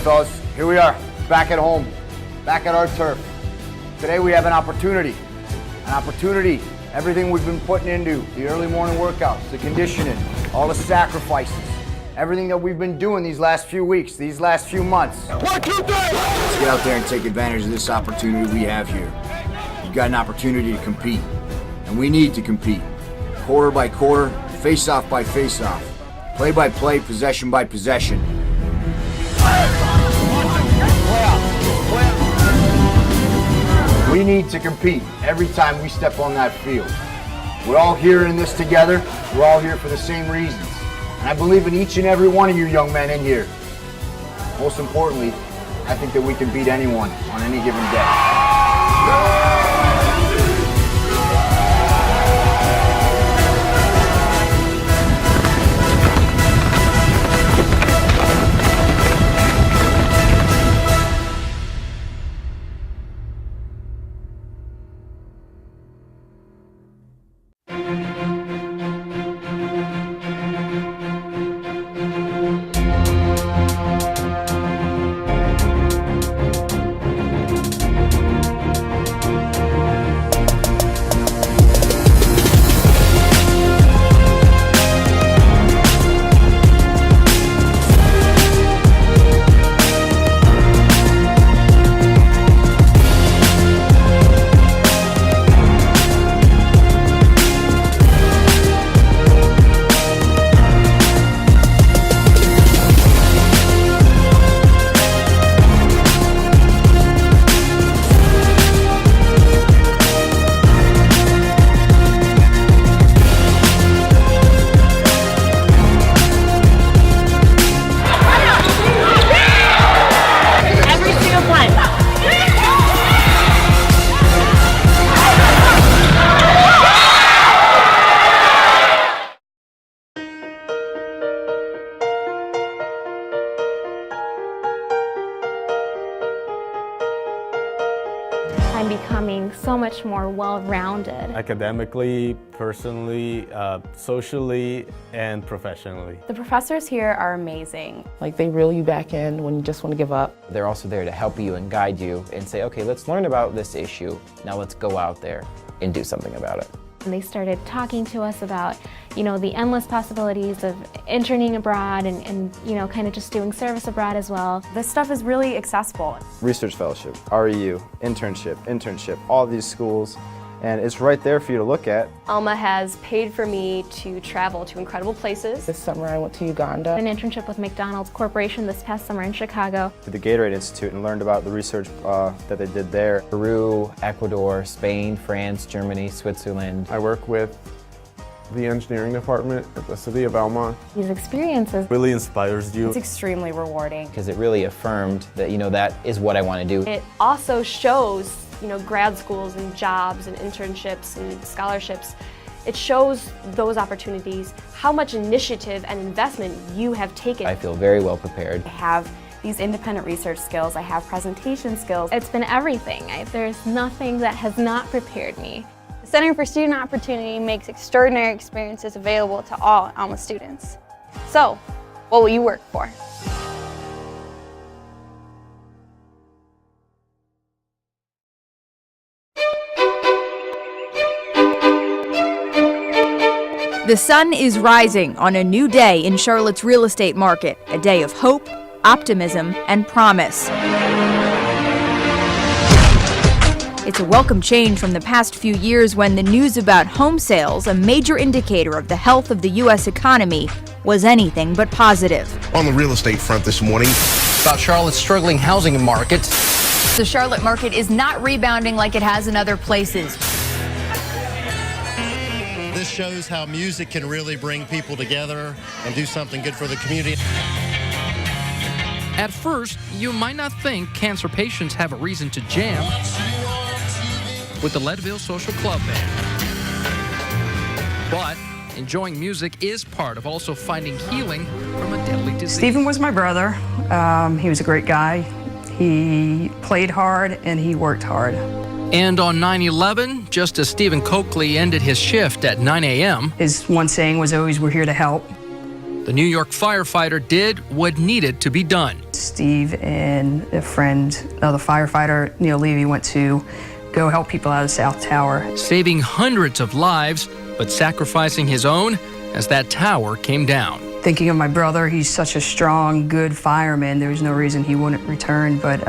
fellas. Here we are, back at home, back at our turf. Today we have an opportunity. Everything we've been putting into, the early morning workouts, the conditioning, all the sacrifices, everything that we've been doing these last few weeks, these last few months. 1, 2, 3! Let's get out there and take advantage of this opportunity we have here. You've got an opportunity to compete, and we need to compete. Quarter by quarter, face-off by face-off, play by play, possession by possession. We need to compete every time we step on that field. We're all here in this together. We're all here for the same reasons. And I believe in each and every one of you young men in here. Most importantly, I think that we can beat anyone on any given day. I'm becoming so much more well-rounded. Academically, personally, socially, and professionally. The professors here are amazing. Like, they reel you back in when you just want to give up. They're also there to help you and guide you and say, okay, let's learn about this issue. Now let's go out there and do something about it. And they started talking to us about, the endless possibilities of interning abroad and kind of just doing service abroad as well. This stuff is really accessible. Research fellowship, REU, internship, all these schools, and it's right there for you to look at. Alma has paid for me to travel to incredible places. This summer I went to Uganda. An internship with McDonald's Corporation this past summer in Chicago. To the Gatorade Institute and learned about the research that they did there. Peru, Ecuador, Spain, France, Germany, Switzerland. I work with the engineering department at the city of Alma. These experiences Really inspires you. It's extremely rewarding. Because it really affirmed that, that is what I want to do. It also shows, grad schools and jobs and internships and scholarships. It shows those opportunities, how much initiative and investment you have taken. I feel very well prepared. I have these independent research skills, I have presentation skills. It's been everything. There's nothing that has not prepared me. The Center for Student Opportunity makes extraordinary experiences available to all Alma students. So, what will you work for? The sun is rising on a new day in Charlotte's real estate market, a day of hope, optimism, and promise. It's a welcome change from the past few years when the news about home sales, a major indicator of the health of the U.S. economy, was anything but positive. On the real estate front this morning, about Charlotte's struggling housing market. The Charlotte market is not rebounding like it has in other places. This shows how music can really bring people together and do something good for the community. At first, you might not think cancer patients have a reason to jam with the Leadville Social Club Band. But enjoying music is part of also finding healing from a deadly disease. Stephen was my brother. He was a great guy. He played hard and he worked hard. And on 9/11, just as Stephen Coakley ended his shift at 9 a.m., his one saying was always, "We're here to help." the New York firefighter did what needed to be done. Steve and a friend, another firefighter, Neil Levy, went to go help people out of the South Tower. Saving hundreds of lives, but sacrificing his own as that tower came down. Thinking of my brother, he's such a strong, good fireman. There was no reason he wouldn't return, but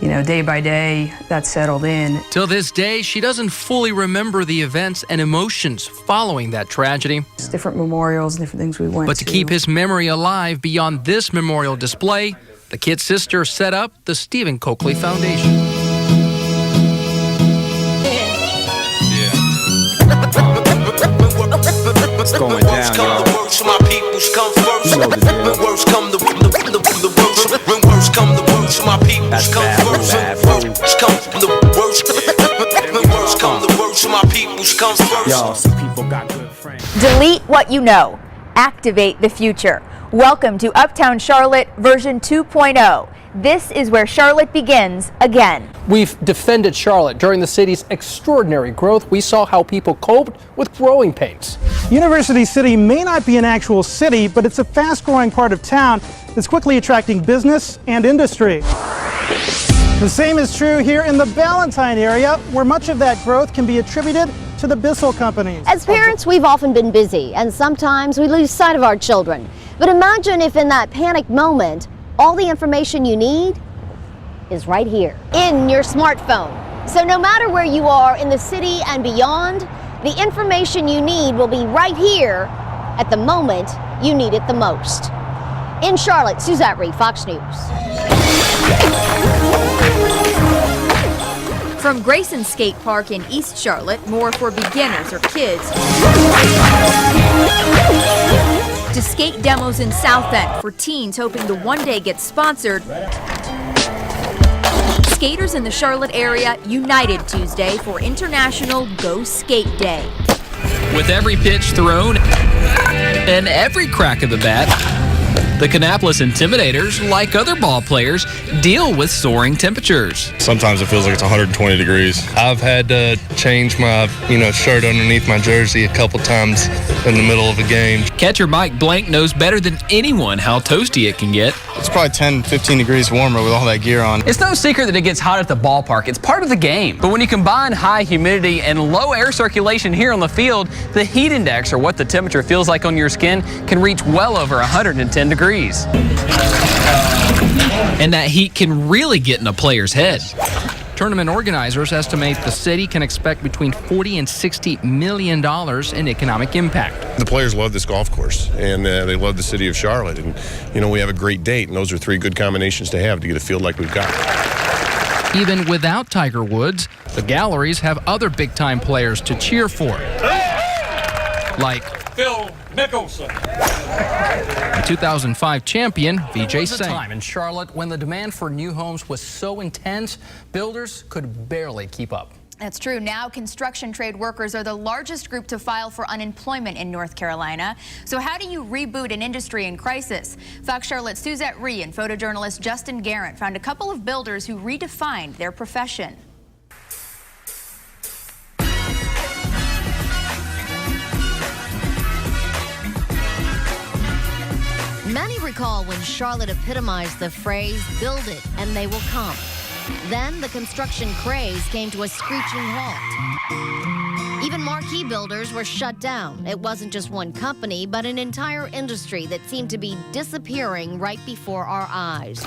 you know, day by day, that settled in. Till this day, she doesn't fully remember the events and emotions following that tragedy. It's different memorials, different things we went to. But to keep his memory alive beyond this memorial display, the kid's sister set up the Stephen Coakley Foundation. What's going down, y'all? My peoples come first. When worst come the worst. When worst come the worst, my peoples come first. Worst come the worst. When worst come the worst, my peoples come first. Y'all, some people got good friends. Delete what you know. Activate the future. Welcome to Uptown Charlotte version 2.0. This is where Charlotte begins again. We've defended Charlotte. During the city's extraordinary growth, we saw how people coped with growing pains. University City may not be an actual city, but it's a fast-growing part of town that's quickly attracting business and industry. The same is true here in the Ballantyne area, where much of that growth can be attributed to the Bissell companies. As parents, we've often been busy, and sometimes we lose sight of our children. But imagine if in that panic moment, all the information you need is right here in your smartphone. So no matter where you are in the city and beyond, the information you need will be right here at the moment you need it the most. In Charlotte, Suzette Reed, Fox News. From Grayson Skate Park in East Charlotte, more for beginners or kids, to skate demos in South End for teens hoping to one day get sponsored. Skaters in the Charlotte area united Tuesday for International Go Skate Day. With every pitch thrown and every crack of the bat, the Kannapolis Intimidators, like other ball players, deal with soaring temperatures. Sometimes it feels like it's 120 degrees. I've had to change my, shirt underneath my jersey a couple times in the middle of a game. Catcher Mike Blank knows better than anyone how toasty it can get. It's probably 10, 15 degrees warmer with all that gear on. It's no secret that it gets hot at the ballpark. It's part of the game. But when you combine high humidity and low air circulation here on the field, the heat index, or what the temperature feels like on your skin, can reach well over 110 degrees. And that heat can really get in a player's head. Tournament organizers estimate the city can expect between $40 and $60 million in economic impact. The players love this golf course, and they love the city of Charlotte. And, we have a great date, and those are three good combinations to have to get a field like we've got. Even without Tiger Woods, the galleries have other big-time players to cheer for. Like Phil Mickelson. The 2005 champion, Vijay Singh. There was a time in Charlotte when the demand for new homes was so intense, builders could barely keep up. That's true. Now construction trade workers are the largest group to file for unemployment in North Carolina. So how do you reboot an industry in crisis? Fox Charlotte's Suzette Reed and photojournalist Justin Garant found a couple of builders who redefined their profession. Many recall when Charlotte epitomized the phrase, "Build it and they will come." Then the construction craze came to a screeching halt. Even marquee builders were shut down. It wasn't just one company, but an entire industry that seemed to be disappearing right before our eyes.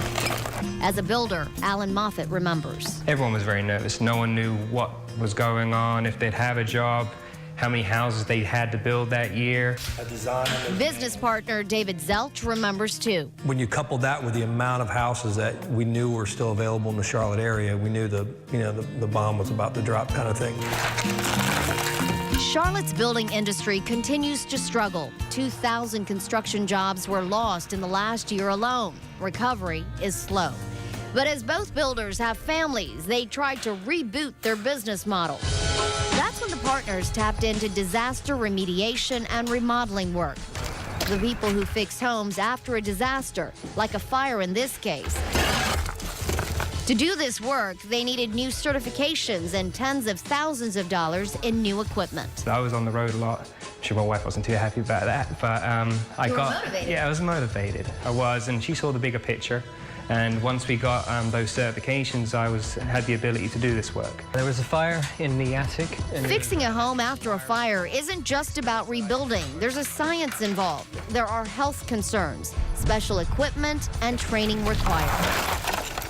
As a builder, Alan Moffat remembers. Everyone was very nervous. No one knew what was going on, if they'd have a job, how many houses they had to build that year. Business partner David Zelch remembers too. When you couple that with the amount of houses that we knew were still available in the Charlotte area, we knew the bomb was about to drop, kind of thing. Charlotte's building industry continues to struggle. 2,000 construction jobs were lost in the last year alone. Recovery is slow. But as both builders have families, they tried to reboot their business model. That's when the partners tapped into disaster remediation and remodeling work. The people who fix homes after a disaster, like a fire in this case. To do this work, they needed new certifications and tens of thousands of dollars in new equipment. I was on the road a lot. I'm sure my wife wasn't too happy about that, but I got motivated. Yeah, I was motivated. I was, and she saw the bigger picture. And once we got those certifications, I had the ability to do this work. There was a fire in the attic. Fixing a home after a fire isn't just about rebuilding. There's a science involved. There are health concerns, special equipment, and training required.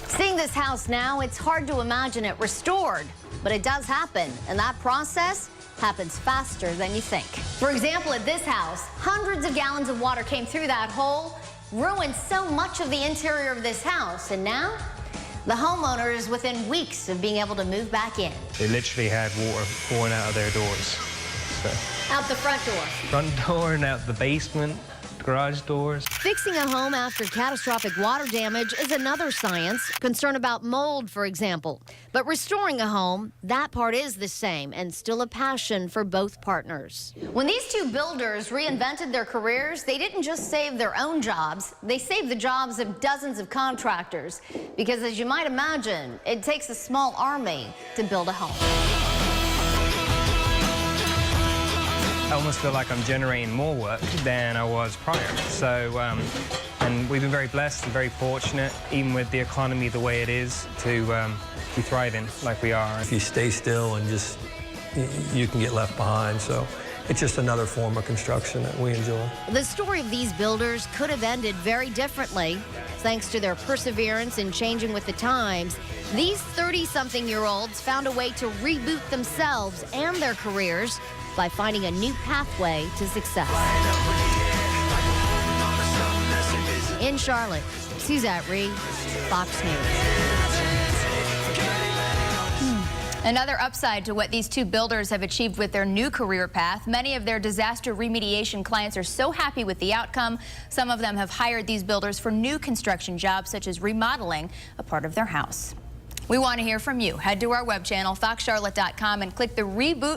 Seeing this house now, it's hard to imagine it restored, but it does happen, and that process happens faster than you think. For example, at this house, hundreds of gallons of water came through that hole, ruined so much of the interior of this house, and now the homeowner is within weeks of being able to move back in. They literally had water pouring out of their doors. So, Out the front door. front door and out the basement, garage doors. Fixing a home after catastrophic water damage is another science, concern about mold, for example. But restoring a home, that part is the same and still a passion for both partners. When these two builders reinvented their careers, they didn't just save their own jobs, they saved the jobs of dozens of contractors. Because as you might imagine, it takes a small army to build a home. I almost feel like I'm generating more work than I was prior. So, and we've been very blessed and very fortunate, even with the economy the way it is, to be thriving like we are. If you stay still and just, you can get left behind. So it's just another form of construction that we enjoy. The story of these builders could have ended very differently. Thanks to their perseverance in changing with the times, these 30-something-year-olds found a way to reboot themselves and their careers by finding a new pathway to success. In Charlotte, Suzette Ree, Fox News. Another upside to what these two builders have achieved with their new career path. Many of their disaster remediation clients are so happy with the outcome. Some of them have hired these builders for new construction jobs, such as remodeling a part of their house. We want to hear from you. Head to our web channel, foxcharlotte.com, and click the Reboot